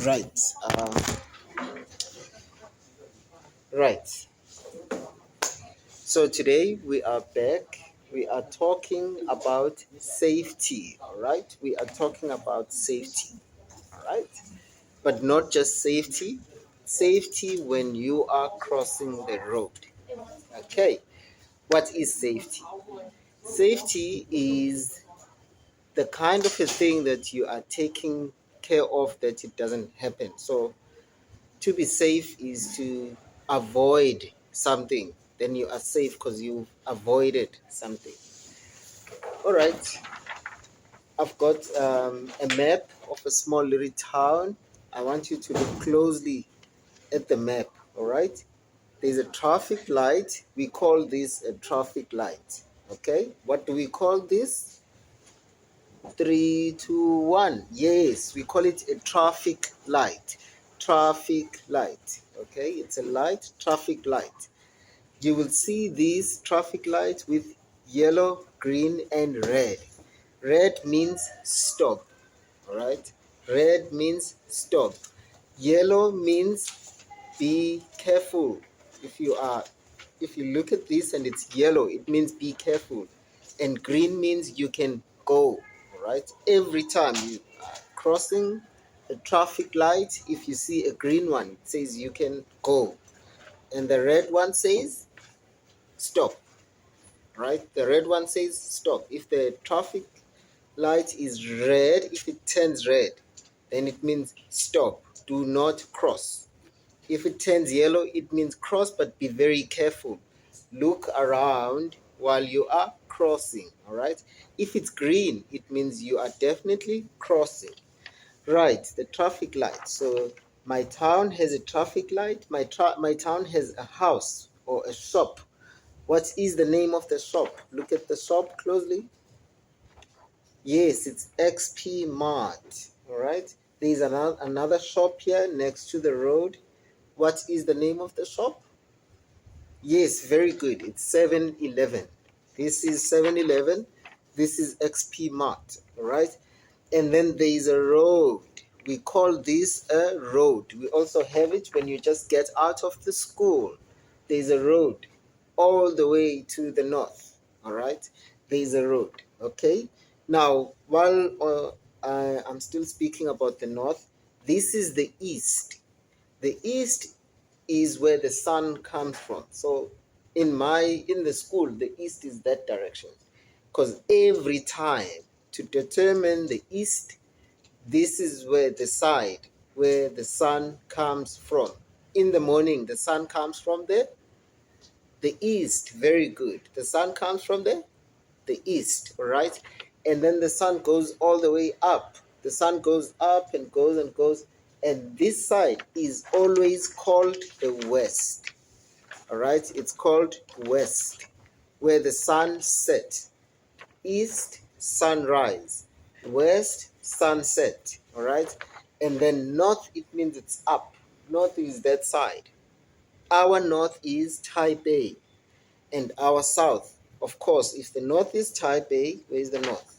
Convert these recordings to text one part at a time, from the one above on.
Right. Right. So today we are back. We are talking about safety. All right. We are talking about safety. All right. But not just safety. Safety when you are crossing the road. Okay. What is safety? Safety is the kind of a thing that you are taking care of that it doesn't happen. So to be safe is to avoid something. Then you are safe because you avoided something. All right. I've got a map of a small little town. I want you to look closely at the map. All right. There's a traffic light. We call this a traffic light. Okay. What do we call this? 3, 2, 1. Yes, we call it a traffic light. Traffic light. Okay, it's a light, traffic light. You will see these traffic lights with yellow, green, and red. Red means stop. All right, red means stop. Yellow means be careful. If you look at this and it's yellow, it means be careful. And green means you can go. All right, every time you are crossing a traffic light, if you see a green one, it says you can go, and the red one says stop. Right, the red one says stop. If the traffic light is red, if it turns red, then it means stop, do not cross. If it turns yellow, it means cross, but be very careful. Look around while you are crossing. All right. If it's green, it means you are definitely crossing. Right. The traffic light. So my town has a traffic light. My town has a house or a shop. What is the name of the shop? Look at the shop closely. Yes, it's XP Mart. All right. There's another shop here next to the road. What is the name of the shop? Yes, very good. It's 7-Eleven. This is 7-Eleven. This is XP Mart. All right. And then there is a road. We call this a road. We also have it when you just get out of the school. There's a road all the way to the north. All right. There's a road. Okay. Now, while I'm still speaking about the north, this is the east. The east is where the sun comes from. So in the school, the east is that direction. Because every time to determine the east, this is where the sun comes from. In the morning, the sun comes from the east. Very good. The sun comes from the east, all right? And then the sun goes all the way up. The sun goes up and goes and goes. And this side is always called the west. All right? It's called west, where the sun sets. East, sunrise. West, sunset. All right? And then north, it means it's up. North is that side. Our north is Taipei. And our south, of course, if the north is Taipei, where is the north?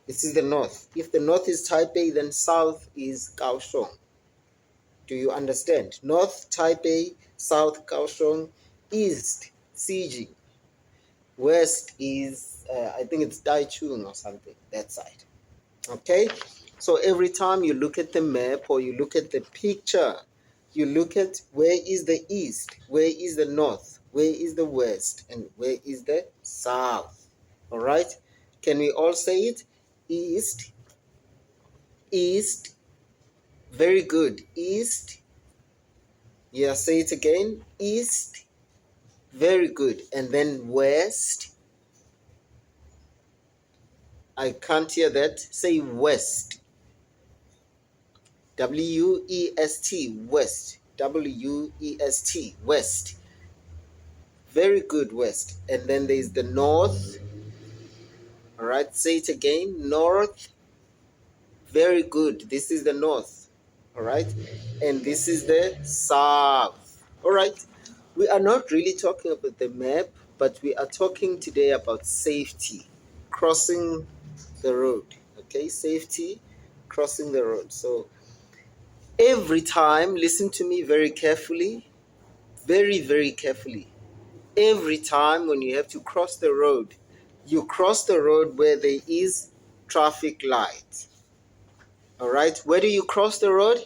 This is the north. If the north is Taipei, then south is Kaohsiung. Do you understand? North Taipei, south Kaohsiung, east Siji, west is I think it's Daichung or something, that side. Okay? So every time you look at the map or you look at the picture, you look at where is the east, where is the north, where is the west, and where is the south. All right? Can we all say it? East, east. Very good. East. Yeah, say it again. East. Very good. And then west. I can't hear that. Say west. W-E-S-T. West. W-E-S-T. West. Very good, west. And then there's the north. All right, say it again. North. Very good. This is the north. All right. And this is the south. All right. We are not really talking about the map, but we are talking today about safety, crossing the road. Okay, safety, crossing the road. So Every time, listen to me very carefully, very, very carefully. Every time when you have to cross the road, you cross the road where there is traffic light. All right, where do you cross the road?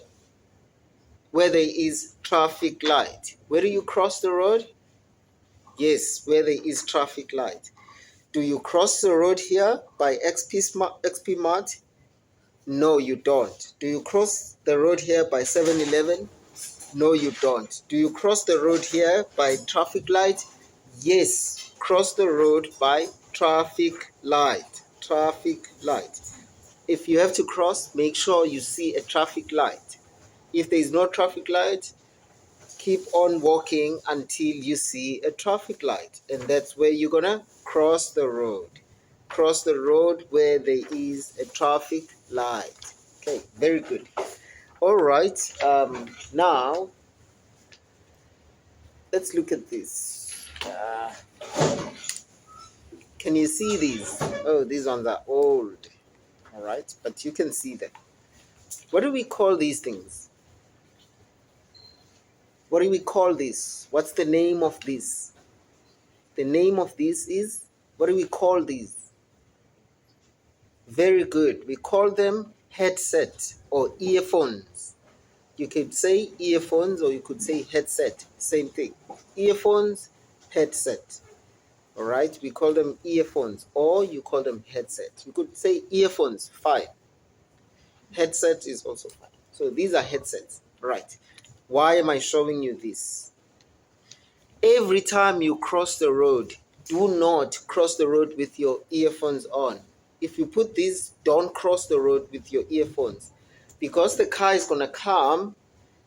Where there is traffic light. Where do you cross the road? Yes, where there is traffic light. Do you cross the road here by XP Mart? No, you don't. Do you cross the road here by 7-Eleven? No, you don't. Do you cross the road here by traffic light? Yes, cross the road by traffic light. Traffic light. If you have to cross, make sure you see a traffic light. If there is no traffic light, keep on walking until you see a traffic light. And that's where you're gonna cross the road. Cross the road where there is a traffic light. Okay, very good. All right, now let's look at this. Can you see these? Oh, these ones are old. All right, but you can see them. What do we call these things? What do we call this? What's the name of this? The name of this is, what do we call these? Very good. We call them headset or earphones. You could say earphones or you could say headset. Same thing. Earphones, headset. All right. We call them earphones or you call them headset. You could say earphones, fine. Headset is also fine. So these are headsets. Right. Why am I showing you this? Every time you cross the road, do not cross the road with your earphones on. If you put these, don't cross the road with your earphones, because the car is going to come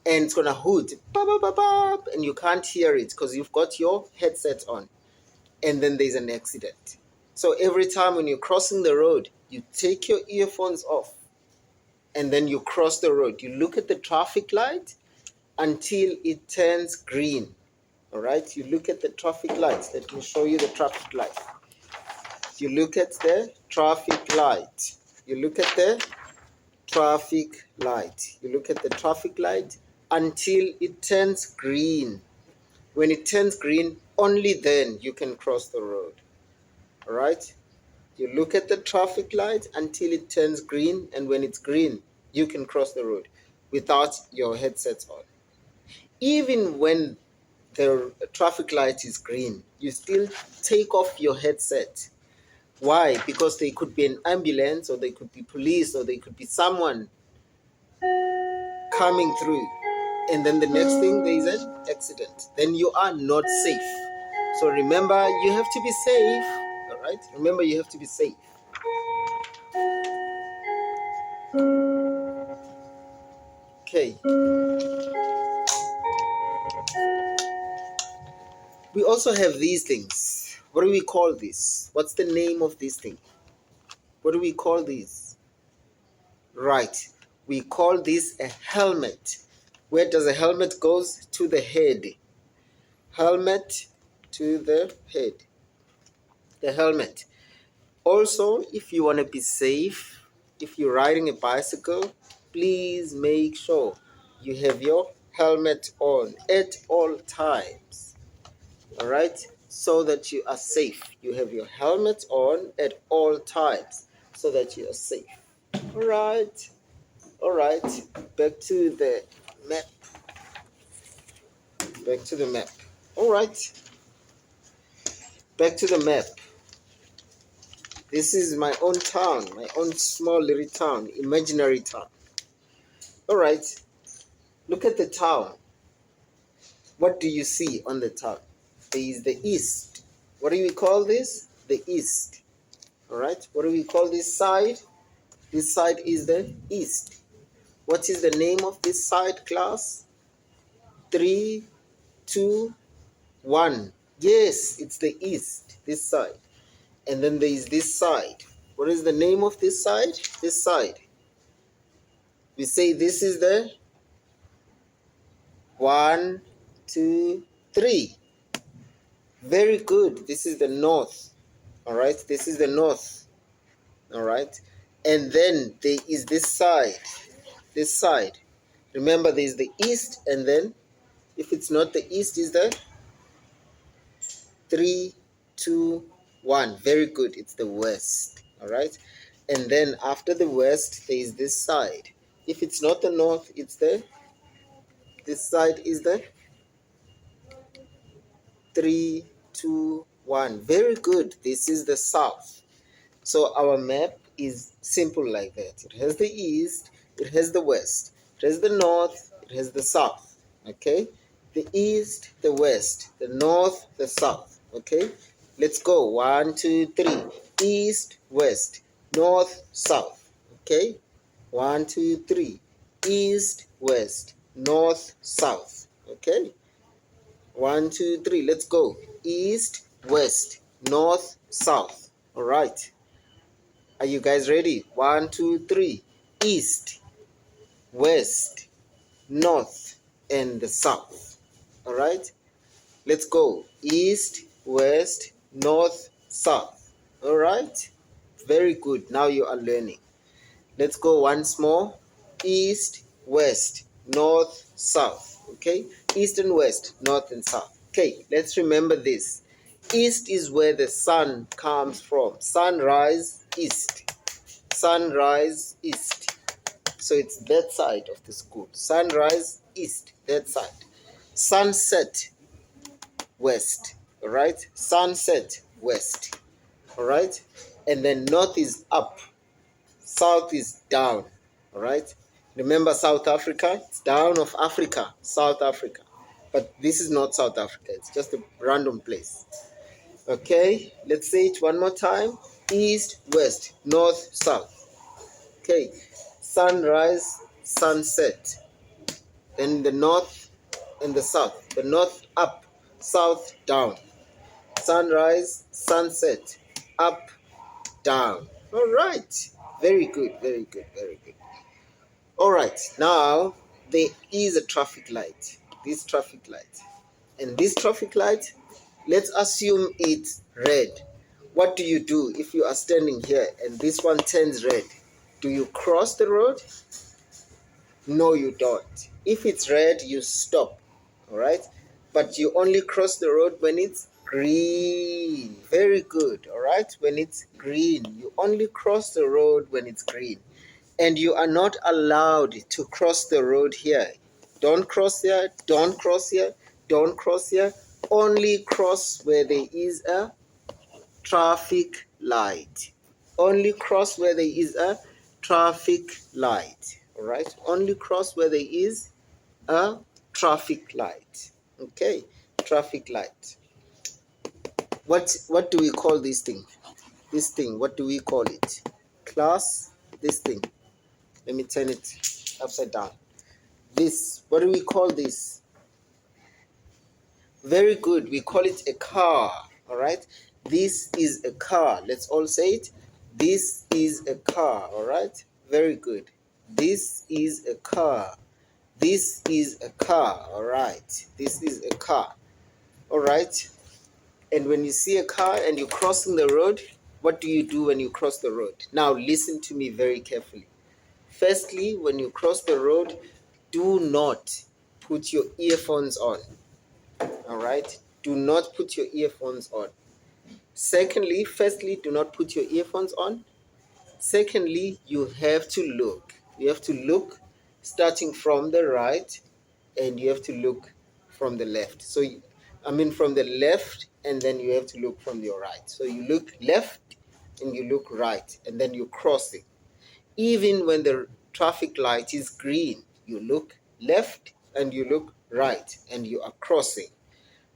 and it's going to hoot, bop, bop, bop, bop, and you can't hear it because you've got your headset on, and then there's an accident. So every time when you're crossing the road, you take your earphones off and then you cross the road. You look at the traffic light until it turns green. All right, you look at the traffic lights. Let me show you the traffic light. You look at the traffic light. You look at the traffic light. You look at the traffic light until it turns green. When it turns green, only then you can cross the road. All right? You look at the traffic light until it turns green, and when it's green, you can cross the road without your headsets on. Even when the traffic light is green, you still take off your headset. Why? Because there could be an ambulance, or there could be police, or there could be someone coming through, and then the next thing, there is an accident. Then you are not safe. So remember, you have to be safe. All right? Remember, you have to be safe. Okay. We also have these things. What do we call this? What's the name of this thing? What do we call these? Right. We call this a helmet. Where does a helmet goes? To the head. Helmet to the head. The helmet. Also, if you want to be safe, if you're riding a bicycle, please make sure you have your helmet on at all times. All right? So that you are safe. You have your helmet on at all times so that you are safe. All right. All right. Back to the map. Back to the map. All right. Back to the map. This is my own town, my own small little town, imaginary town. All right. Look at the town. What do you see on the town? There is the east. What do we call this? The east. All right. What do we call this side? This side is the east. What is the name of this side, class? 3, 2, 1. Yes, it's the east, this side. And then there is this side. What is the name of this side? This side. We say this is the 1, 2, 3. Very good. This is the north. All right. This is the north. All right. And then there is this side. This side. Remember, there is the east, and then if it's not the east, is the 3, 2, 1. Very good. It's the west. All right. And then after the west, there is this side. If it's not the north, it's this side is the 3, 2, 1. Very good. This is the south. So our map is simple like that. It has the east, it has the west, it has the north, it has the south. Okay? The east, the west, the north, the south. Okay? Let's go. 1, 2, 3. East, west, north, south. Okay? 1, 2, 3. East, west, north, south. Okay? 1, 2, 3. Let's go. East, west, north, south. All right. Are you guys ready? 1, 2, 3. East, west, north, and the south. All right. Let's go. East, west, north, south. All right. Very good. Now you are learning. Let's go once more. East, west, north, south. Okay. East and west, north and south. Okay. Let's remember this. East is where the sun comes from. Sunrise, east. Sunrise, east. So it's that side of the school. Sunrise, east, that side. Sunset, west. All right. Sunset, west. All right. And then north is up. South is down. All right. Remember South Africa? It's down of Africa, South Africa. But this is not South Africa. It's just a random place. Okay. Let's say it one more time. East, west, north, south. Okay. Sunrise, sunset. Then the north and the south. The north up, south down. Sunrise, sunset, up, down. All right. Very good, very good, very good. All right. Now, there is a traffic light. This traffic light. And this traffic light, let's assume it's red. What do you do if you are standing here and this one turns red? Do you cross the road? No, you don't. If it's red, you stop. All right. But you only cross the road when it's green. Very good. All right. When it's green, you only cross the road when it's green. And you are not allowed to cross the road here. Don't cross here. Don't cross here. Don't cross here. Only cross where there is a traffic light. Only cross where there is a traffic light. All right. Only cross where there is a traffic light. Okay. Traffic light. What do we call this thing? This thing, what do we call it? Class, this thing. Let me turn it upside down. This, what do we call this? Very good. We call it a car. All right. This is a car. Let's all say it. This is a car. All right. Very good. This is a car. This is a car. All right. This is a car. All right. And when you see a car and you're crossing the road, what do you do when you cross the road? Now, listen to me very carefully. Firstly, when you cross the road, do not put your earphones on. All right. Do not put your earphones on. Secondly, firstly, do not put your earphones on. Secondly, you have to look. You have to look starting from the right and you have to look from the left. So, from the left and then you have to look from your right. So you look left and you look right and then you're crossing. Even when the traffic light is green, you look left and you look right and you are crossing.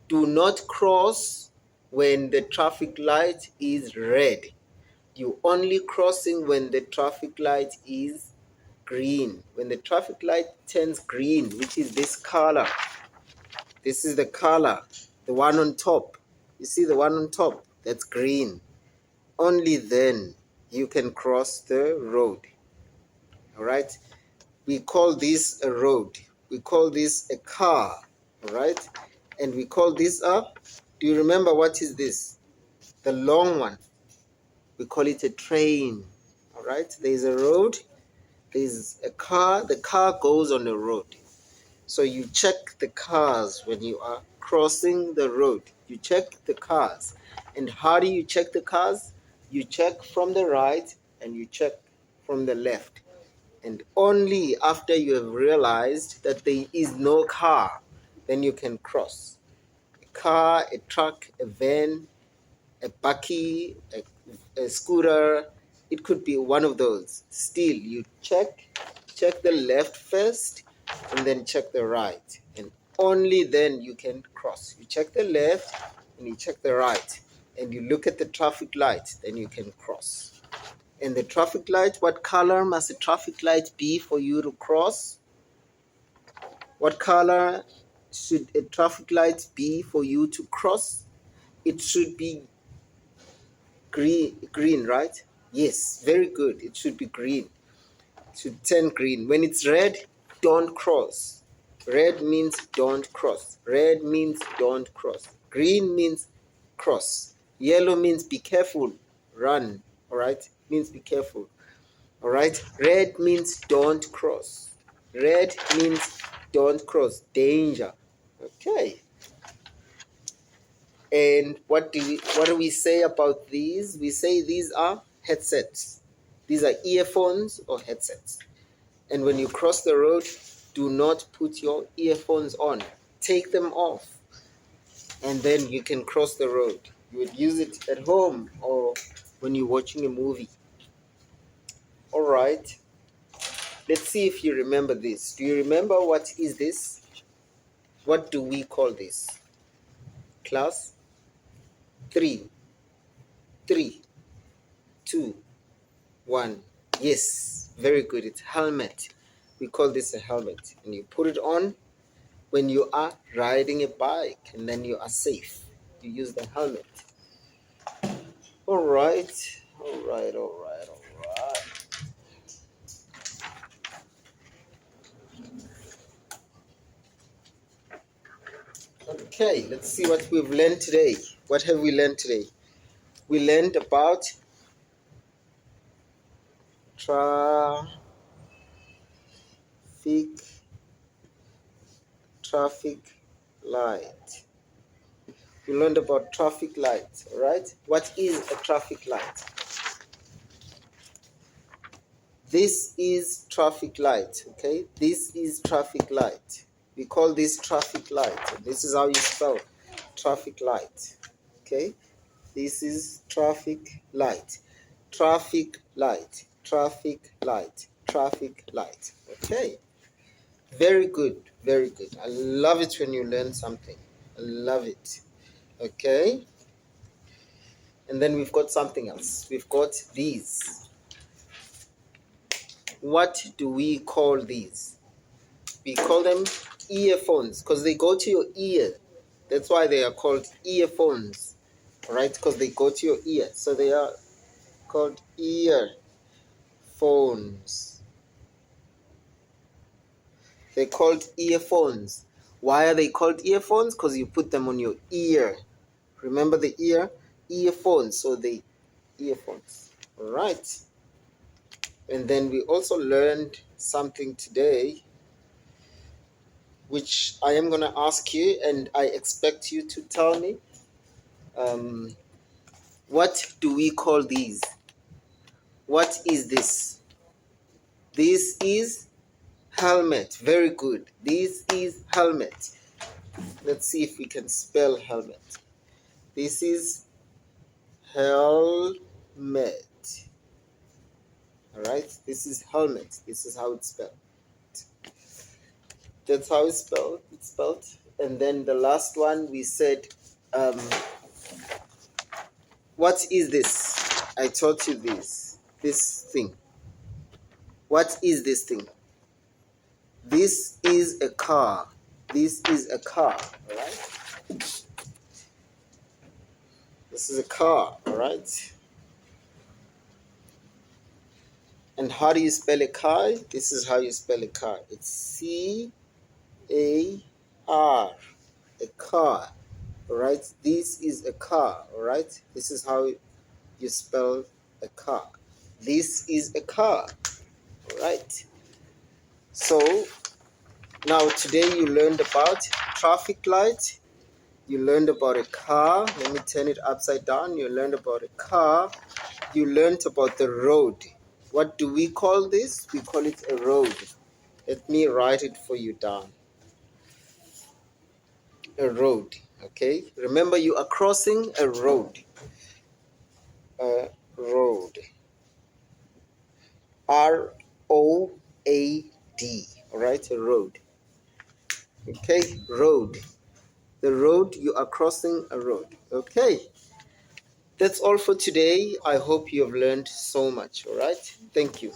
Do not cross when the traffic light is red. You only crossing when the traffic light is green. When the traffic light turns green, which is this color. This is the color, the one on top. You see the one on top? That's green. Only then you can cross the road. All right? We call this a road. We call this a car. All right? And we call this up. Do you remember what is this? The long one. We call it a train. All right? There is a road There's a car, the car goes on the road. So you check the cars when you are crossing the road. You check the cars. And how do you check the cars? You check from the right and you check from the left. And only after you have realized that there is no car, then you can cross. A car, a truck, a van, a bakkie, a scooter, it could be one of those. Still, you check the left first and then check the right. And only then you can cross. You check the left and you check the right. And you look at the traffic light, then you can cross. And the traffic light, what color must the traffic light be for you to cross? What color should a traffic light be for you to cross? It should be green, right? Yes, very good. It should be green. It should turn green. When it's red, don't cross. Red means don't cross. Red means don't cross. Green means cross. Yellow means be careful, run. All right, means be careful. All right, red means don't cross. Red means don't cross, danger. Okay. And what do we say about these? We say these are headsets. These are earphones or headsets. And when you cross the road, do not put your earphones on. Take them off. And then you can cross the road. You would use it at home or when you're watching a movie. All right. Let's see if you remember this. Do you remember what is this? What do we call this? Class? 3, 2, 1. Yes, very good. It's helmet. We call this a helmet. And you put it on when you are riding a bike and then you are safe. You use the helmet. All right. Okay, let's see what we've learned today. What have we learned today? We learned about traffic light. We learned about traffic lights, all right? What is a traffic light? This is traffic light, okay? This is traffic light. We call this traffic light. This is how you spell traffic light, okay? This is traffic light. Traffic light. Traffic light. Traffic light. Okay. Very good. Very good. I love it when you learn something. I love it. Okay. And then we've got something else. We've got these. What do we call these? We call them earphones because they go to your ear. That's why they are called earphones. Right? Because they go to your ear. So they are called earphones. They're called earphones. Why are they called earphones? Because you put them on your ear. Remember the ear? Earphones. So they earphones. All right. And then we also learned something today, which I am going to ask you, and I expect you to tell me. What do we call these? What is this? This is helmet. Very good. This is helmet. Let's see if we can spell helmet. This is helmet. All right. This is helmet. This is how it's spelled. That's how it's spelled. It's spelled. And then the last one we said, what is this? I taught you this thing. What is this thing? This is a car. This is a car. All right. This is a car. All right. And how do you spell a car? This is how you spell a car. It's C-A-R. A car. All right. This is a car. All right. This is how you spell a car. This is a car. All right. So now today you learned about traffic light. You learned about a car. Let me turn it upside down. You learned about a car. You learned about the road. What do we call this? We call it a road. Let me write it for you down. A road. Okay. Remember, you are crossing a road. A road. R-O-A-D. All right. A road. Okay. Road. The road, you are crossing a road. Okay. That's all for today. I hope you have learned so much. All right. Thank you.